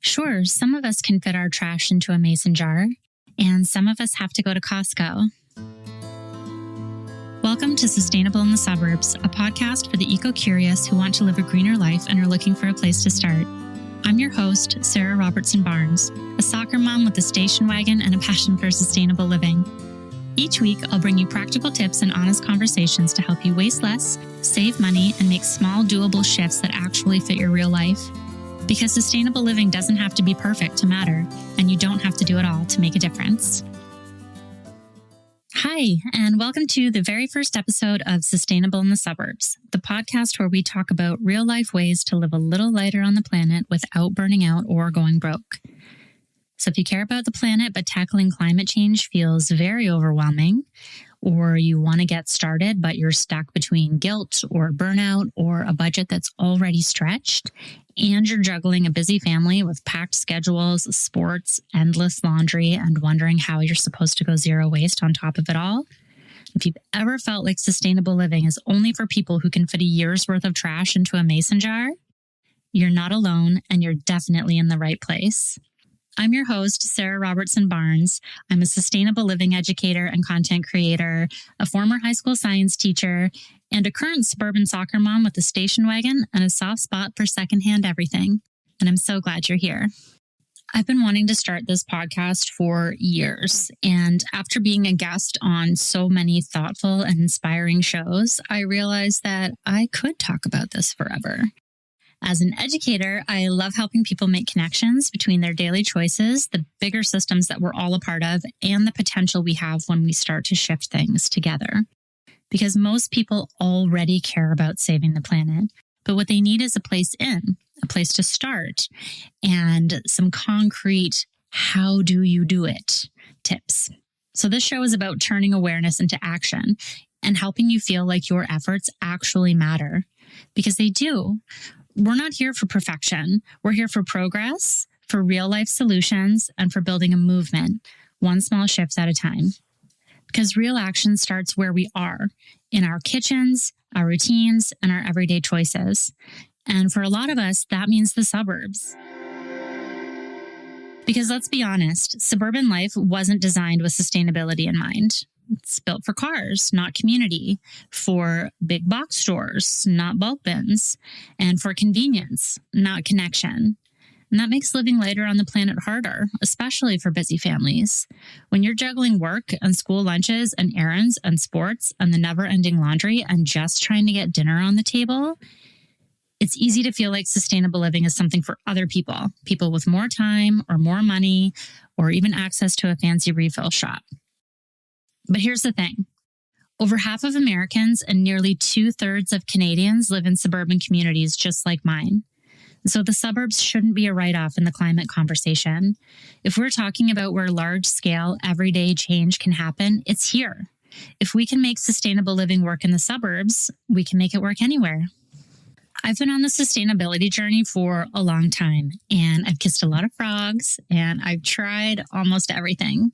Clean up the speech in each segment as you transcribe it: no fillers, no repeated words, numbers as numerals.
Sure, some of us can fit our trash into a mason jar, and some of us have to go to Costco. Welcome to Sustainable in the Suburbs, a podcast for the eco-curious who want to live a greener life and are looking for a place to start. I'm your host, Sarah Robertson-Barnes, a soccer mom with a station wagon and a passion for sustainable living. Each week, I'll bring you practical tips and honest conversations to help you waste less, save money, and make small, doable shifts that actually fit your real life. Because sustainable living doesn't have to be perfect to matter, and you don't have to do it all to make a difference. Hi, and welcome to the very first episode of Sustainable in the Suburbs, the podcast where we talk about real-life ways to live a little lighter on the planet without burning out or going broke. So if you care about the planet but tackling climate change feels very overwhelming, or you want to get started but you're stuck between guilt or burnout or a budget that's already stretched, and you're juggling a busy family with packed schedules, sports, endless laundry, and wondering how you're supposed to go zero waste on top of it all, if you've ever felt like sustainable living is only for people who can fit a year's worth of trash into a mason jar, you're not alone and you're definitely in the right place. I'm your host, Sarah Robertson-Barnes. I'm a sustainable living educator and content creator, a former high school science teacher, and a current suburban soccer mom with a station wagon and a soft spot for secondhand everything. And I'm so glad you're here. I've been wanting to start this podcast for years, and after being a guest on so many thoughtful and inspiring shows, I realized that I could talk about this forever. As an educator, I love helping people make connections between their daily choices, the bigger systems that we're all a part of, and the potential we have when we start to shift things together. Because most people already care about saving the planet, but what they need is a place to start, and some concrete, how do you do it tips. So this show is about turning awareness into action and helping you feel like your efforts actually matter, because they do. We're not here for perfection. We're here for progress, for real life solutions, and for building a movement, one small shift at a time. Because real action starts where we are, in our kitchens, our routines, and our everyday choices. And for a lot of us, that means the suburbs. Because let's be honest, suburban life wasn't designed with sustainability in mind. It's built for cars, not community, for big box stores, not bulk bins, and for convenience, not connection. And that makes living lighter on the planet harder, especially for busy families. When you're juggling work and school lunches and errands and sports and the never-ending laundry and just trying to get dinner on the table, it's easy to feel like sustainable living is something for other people, people with more time or more money or even access to a fancy refill shop. But here's the thing. Over half of Americans and nearly 2/3 of Canadians live in suburban communities just like mine. So the suburbs shouldn't be a write-off in the climate conversation. If we're talking about where large-scale, everyday change can happen, it's here. If we can make sustainable living work in the suburbs, we can make it work anywhere. I've been on the sustainability journey for a long time, and I've kissed a lot of frogs, and I've tried almost everything.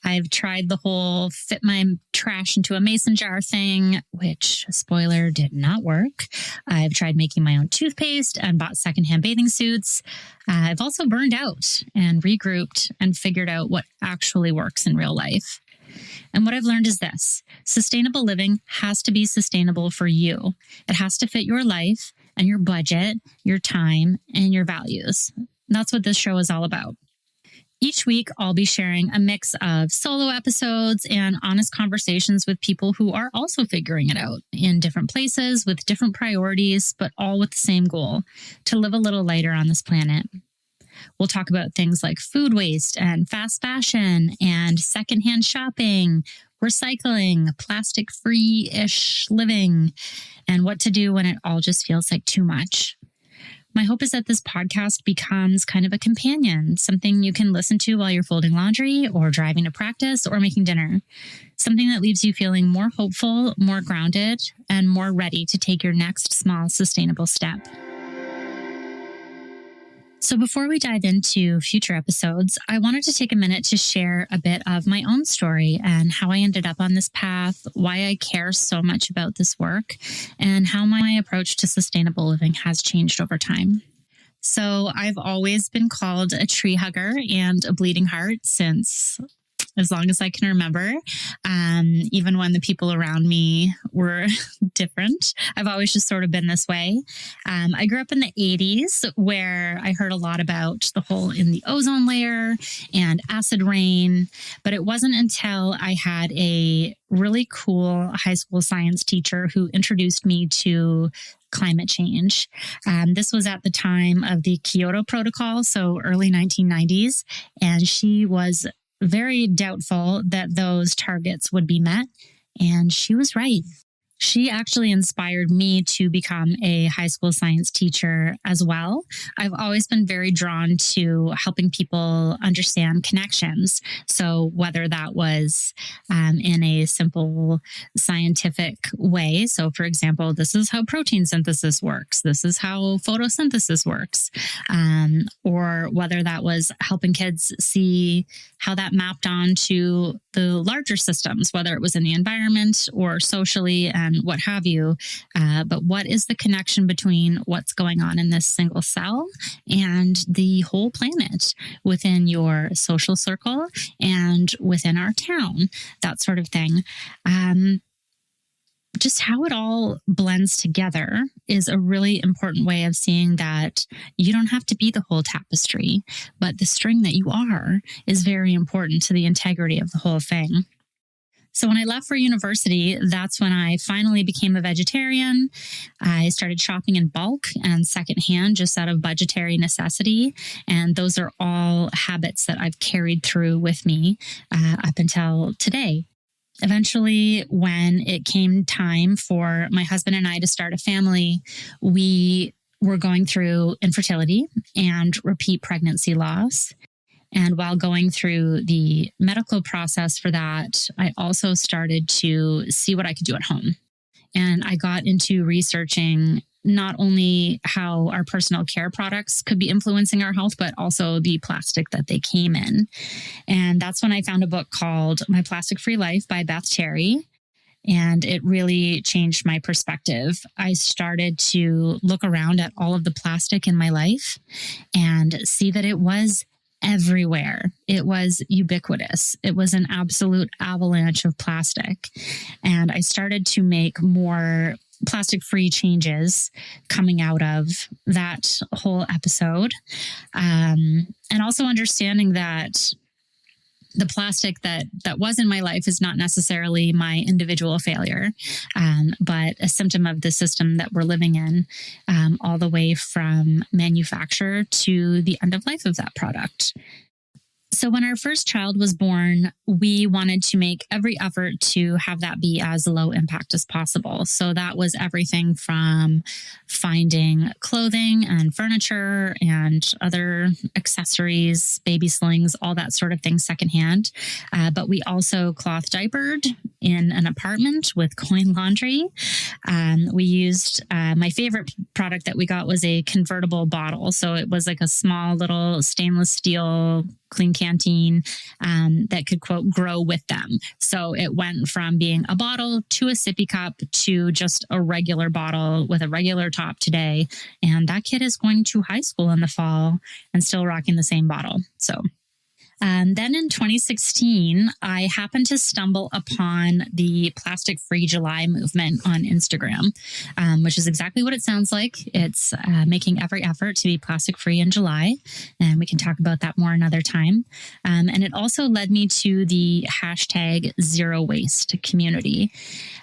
I've tried the whole fit my trash into a mason jar thing, which, spoiler, did not work. I've tried making my own toothpaste and bought secondhand bathing suits. I've also burned out and regrouped and figured out what actually works in real life. And what I've learned is this: sustainable living has to be sustainable for you. It has to fit your life and your budget, your time, and your values. That's what this show is all about. Each week, I'll be sharing a mix of solo episodes and honest conversations with people who are also figuring it out in different places with different priorities, but all with the same goal: to live a little lighter on this planet. We'll talk about things like food waste and fast fashion and secondhand shopping, recycling, plastic-free-ish living, and what to do when it all just feels like too much. My hope is that this podcast becomes kind of a companion, something you can listen to while you're folding laundry or driving to practice or making dinner, something that leaves you feeling more hopeful, more grounded, and more ready to take your next small sustainable step. So before we dive into future episodes, I wanted to take a minute to share a bit of my own story and how I ended up on this path, why I care so much about this work, and how my approach to sustainable living has changed over time. So I've always been called a tree hugger and a bleeding heart since as long as I can remember, even when the people around me were different. I've always just sort of been this way. I grew up in the 80s where I heard a lot about the hole in the ozone layer and acid rain, but it wasn't until I had a really cool high school science teacher who introduced me to climate change. This was at the time of the Kyoto Protocol, so early 1990s, and she was very doubtful that those targets would be met. And she was right. She actually inspired me to become a high school science teacher as well. I've always been very drawn to helping people understand connections. So whether that was in a simple scientific way. So for example, this is how protein synthesis works. This is how photosynthesis works. Or whether that was helping kids see how that mapped onto the larger systems, whether it was in the environment or socially and what have you. But what is the connection between what's going on in this single cell and the whole planet within your social circle and within our town, that sort of thing. Just how it all blends together is a really important way of seeing that you don't have to be the whole tapestry, but the string that you are is very important to the integrity of the whole thing. So when I left for university, that's when I finally became a vegetarian. I started shopping in bulk and secondhand just out of budgetary necessity. And those are all habits that I've carried through with me up until today. Eventually, when it came time for my husband and I to start a family, we were going through infertility and repeat pregnancy loss. And while going through the medical process for that, I also started to see what I could do at home. And I got into researching not only how our personal care products could be influencing our health, but also the plastic that they came in. And that's when I found a book called My Plastic Free Life by Beth Terry. And it really changed my perspective. I started to look around at all of the plastic in my life and see that it was everywhere. It was ubiquitous. It was an absolute avalanche of plastic. And I started to make more plastic-free changes coming out of that whole episode. And also understanding that the plastic that was in my life is not necessarily my individual failure, but a symptom of the system that we're living in, all the way from manufacture to the end of life of that product. So when our first child was born, we wanted to make every effort to have that be as low impact as possible. So that was everything from finding clothing and furniture and other accessories, baby slings, all that sort of thing secondhand. But we also cloth diapered in an apartment with coin laundry. We used, my favorite product that we got was a convertible bottle. So it was like a small little stainless steel clean canteen that could, quote, grow with them. So it went from being a bottle to a sippy cup to just a regular bottle with a regular top today. And that kid is going to high school in the fall and still rocking the same bottle. So then in 2016, I happened to stumble upon the Plastic Free July movement on Instagram, which is exactly what it sounds like. It's making every effort to be plastic free in July. And we can talk about that more another time. And it also led me to the hashtag Zero Waste community.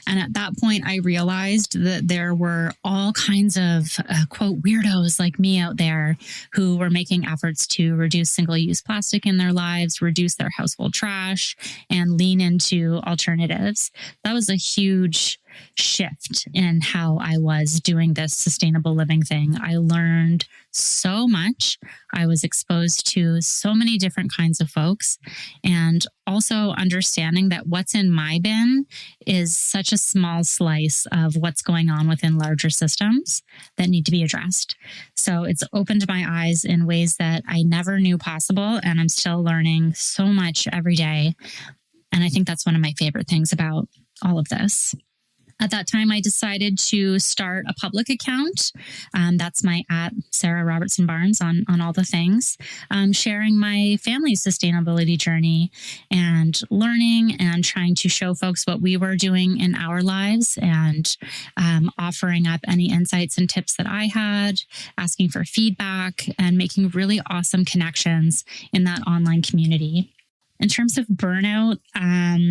And at that point, I realized that there were all kinds of, quote, weirdos like me out there who were making efforts to reduce single-use plastic in their lives, reduce their household trash, and lean into alternatives. That was a huge shift in how I was doing this sustainable living thing. I learned so much. I was exposed to so many different kinds of folks, and also understanding that what's in my bin is such a small slice of what's going on within larger systems that need to be addressed. So it's opened my eyes in ways that I never knew possible, and I'm still learning so much every day. And I think that's one of my favorite things about all of this. At that time, I decided to start a public account. That's my at Sarah Robertson-Barnes on all the things, sharing my family's sustainability journey and learning and trying to show folks what we were doing in our lives and offering up any insights and tips that I had, asking for feedback, and making really awesome connections in that online community. In terms of burnout,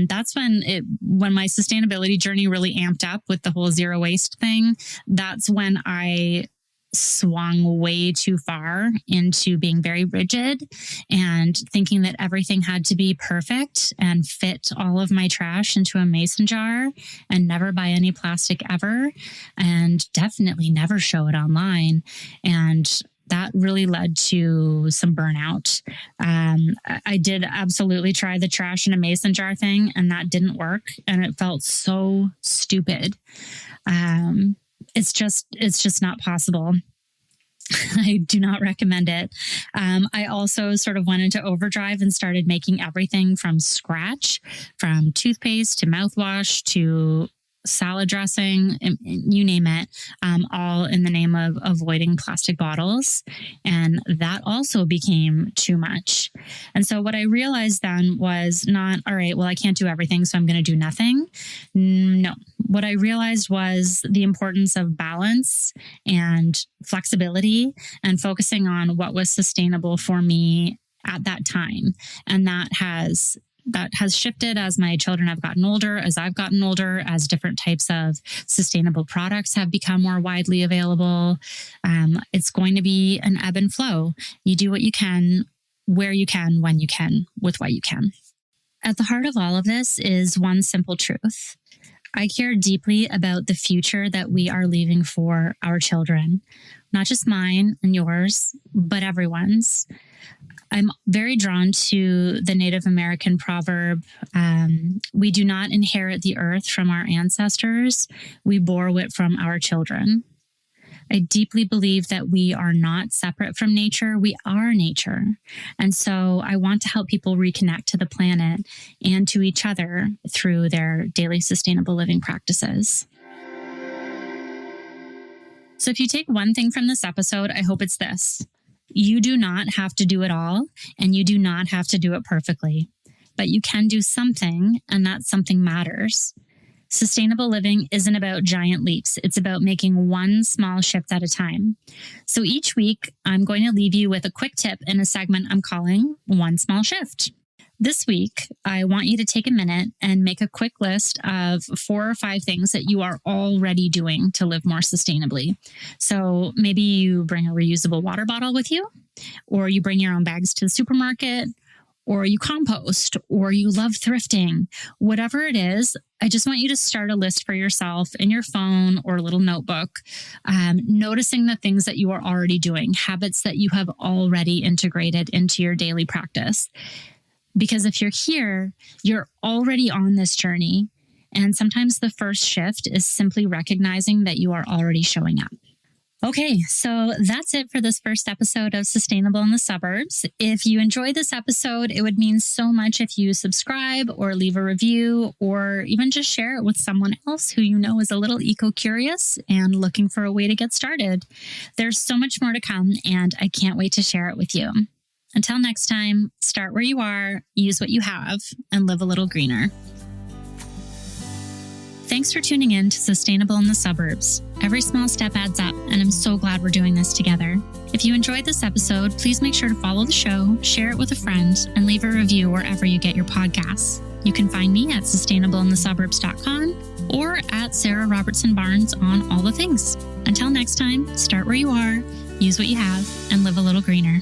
that's when my sustainability journey really amped up with the whole zero waste thing. That's when I swung way too far into being very rigid and thinking that everything had to be perfect and fit all of my trash into a mason jar and never buy any plastic ever, and definitely never show it online. And that really led to some burnout. I did absolutely try the trash in a mason jar thing, and that didn't work. And it felt so stupid. It's just not possible. I do not recommend it. I also sort of went into overdrive and started making everything from scratch, from toothpaste to mouthwash to salad dressing, you name it, all in the name of avoiding plastic bottles. And that also became too much. And so what I realized then was not, all right, well, I can't do everything, so I'm going to do nothing. No. What I realized was the importance of balance and flexibility and focusing on what was sustainable for me at that time. And that has shifted as my children have gotten older, as I've gotten older, as different types of sustainable products have become more widely available. It's going to be an ebb and flow. You do what you can, where you can, when you can, with what you can. At the heart of all of this is one simple truth. I care deeply about the future that we are leaving for our children, not just mine and yours, but everyone's. I'm very drawn to the Native American proverb, we do not inherit the earth from our ancestors, we borrow it from our children. I deeply believe that we are not separate from nature, we are nature. And so I want to help people reconnect to the planet and to each other through their daily sustainable living practices. So if you take one thing from this episode, I hope it's this. You do not have to do it all, and you do not have to do it perfectly, but you can do something, and that something matters. Sustainable living isn't about giant leaps. It's about making one small shift at a time. So each week, I'm going to leave you with a quick tip in a segment I'm calling One Small Shift. This week, I want you to take a minute and make a quick list of 4 or 5 things that you are already doing to live more sustainably. So maybe you bring a reusable water bottle with you, or you bring your own bags to the supermarket, or you compost, or you love thrifting. Whatever it is, I just want you to start a list for yourself in your phone or a little notebook, noticing the things that you are already doing, habits that you have already integrated into your daily practice. Because if you're here, you're already on this journey. And sometimes the first shift is simply recognizing that you are already showing up. Okay, so that's it for this first episode of Sustainable in the Suburbs. If you enjoyed this episode, it would mean so much if you subscribe or leave a review or even just share it with someone else who you know is a little eco-curious and looking for a way to get started. There's so much more to come, and I can't wait to share it with you. Until next time, start where you are, use what you have, and live a little greener. Thanks for tuning in to Sustainable in the Suburbs. Every small step adds up, and I'm so glad we're doing this together. If you enjoyed this episode, please make sure to follow the show, share it with a friend, and leave a review wherever you get your podcasts. You can find me at sustainableinthesuburbs.com or at Sarah Robertson-Barnes on all the things. Until next time, start where you are, use what you have, and live a little greener.